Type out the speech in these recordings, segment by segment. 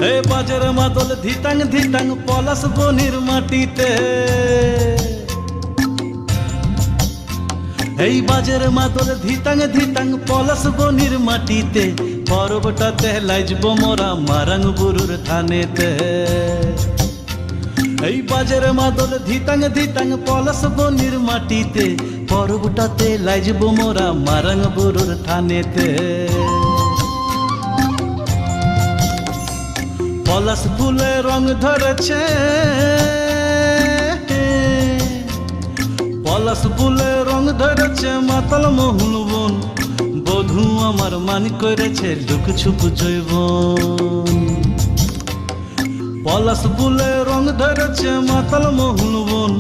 এই বাজের মাদল ধিতাং ধিতাং পলাশ বনির মাটিতে, এই বাজের মাদল ধিতাং ধিতাং পলাশ বনির মাটিতে, পরবটাতে লাইজব মোরা মারাং বুরুর থানেতে। এই বাজের মাদল ধিতাং ধিতাং পলাশ বনির মাটিতে, পরবটাতে লাইজব মোরা মারাং বুরুর থানেতে। পলাশ ফুলে রং ধরেছে, পলাশ ফুলে রং ধরেছে মাতাল মহুল বন, বধূ আমার মান করেছে লুক ছুপ জৈবন। পলাশ ফুলে রং ধরেছে মাতাল মহুল বন,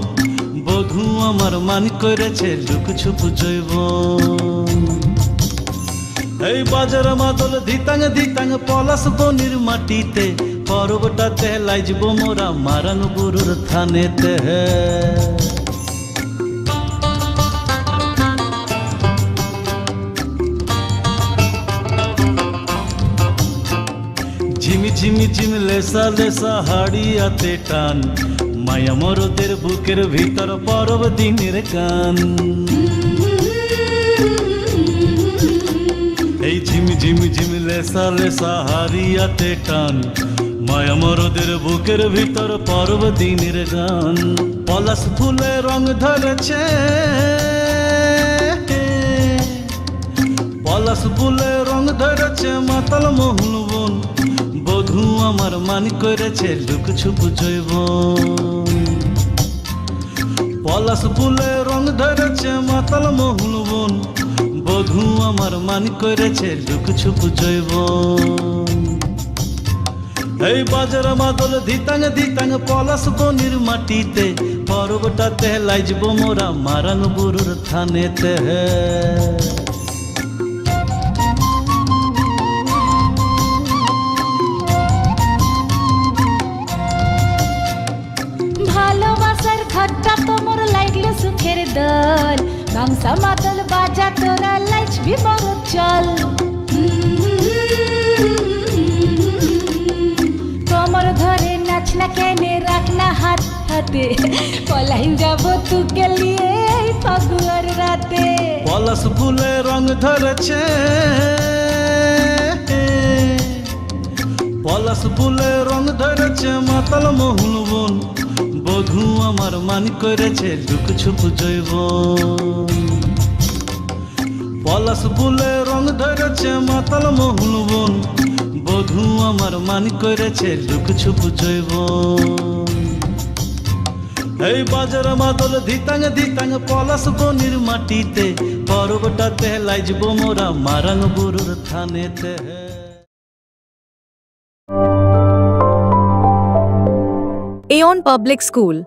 বধূ আমার মান করেছে লুক ছুপ জৈবন। এই বাজার মাদল ধিতাং ধিতাং পলাশ বনির মাটিতে, পরবটাতে লাইজব মোরা মারাং বুরুর থানেতে। ঝিমি ঝিমি ঝিম লেসা লেসা হাড়িয়াতে টান, মায়া মরদের বুকের ভিতর পরব দিনের গান। এই ঝিমি ঝিমি ঝিম লেসা লেসা হাড়িয়াতে টান, মায়া মরদের বুকের ভিতর পরব দিনের গান। পলাশ ফুলে রং ধরেছে, পলাশ ফুলে রং ধরেছে মাতাল মহুল বন, বধূ আমার মান করেছে লুক ছুপ জৈবন। পলাশ ফুলে রং ধরেছে মাতাল মহুল বন, বধূ আমার মান করেছে লুক ছুপ জৈবন। এই বাজার মাদল ধিতাং ধিতাং পলাশ বনির মাটিতে, পরবটাতে লাইজব মোরা মারাং বুরুর থানেতে। ভালোবাসার ঘরটা তোমার লাগলো সুখের দল, গামছা মাদল বাজা তোরা লাইজবি বড় চল। তোমার ধরে নাচ না কেনে রাখ না হাত হাতে, পলাইন যাব তুকে লিয়ে এই ফাগুয়ার রাতে। পলাশ ফুলে রং ধরেছে, পলাশ ফুলে রং ধরেছে মাতাল মহুল বন, বধূ আমার মান করেছে লুক ছুপ জৈবন। পলাশ ফুলে রং ধরেছে মাতাল মহুল বন, বধূ আমার মান করেছে লুক ছুপ জৈবন। এই বাজার মাদল ধিতাং ধিতাং পলাশ বনির মাটিতে, পরবটাতে লাইজব মোরা Marang Burur থানেতে। Aeon Public School,